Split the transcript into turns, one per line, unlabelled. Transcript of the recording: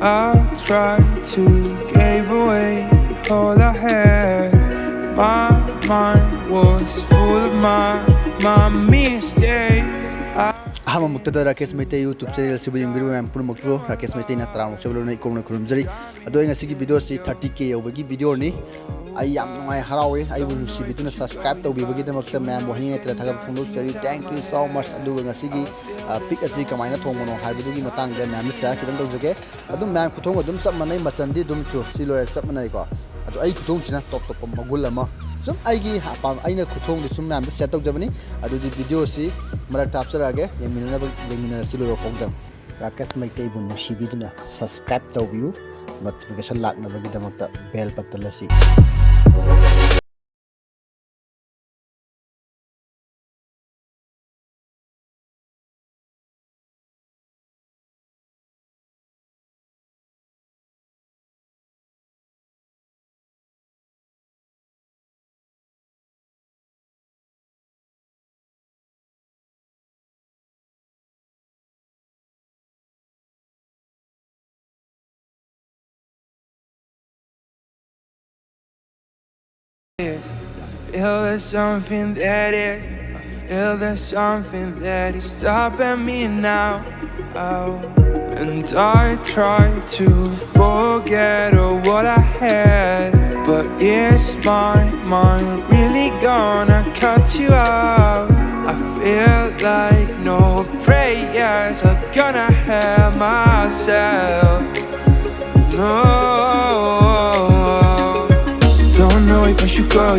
I'll try to give away all I had. My mind was full of my mistakes.
Muktada Rakesh Meitei YouTube channel sibu yungbiru am pun muktu Rakesh Meitei na tram sebelum na ikom na kurum jari ado inga sigi video si 30k obagi video ni ai yam ngai harawe ai bu si video na subscribe to bibagi da makta Mayambu Hainingai tira thagat phunglo chari thank you so much adu nga sigi pick asi kamai na thongmono haibu gi matang da ma'am sa kidan tawjage adu ma'am kuthong adum sab manai masandi dum chu silore sab manai ko adu ai kuthong china top magul ama sum ai gi hapam aina kuthong du sum ma'am da set tawjabani adu di video si mara tapsarage yemina silo fogdam Rakesh Meitei bu nushibiduna subscribe tawbiu notification lakna bagi damakta bell pattalasi
I feel there's something that is, I feel there's something that is stopping me now. Oh, and I try to forget all what I had, but is my mind really gonna cut you out? I feel like no prayers are gonna help myself. No, don't know if I should go.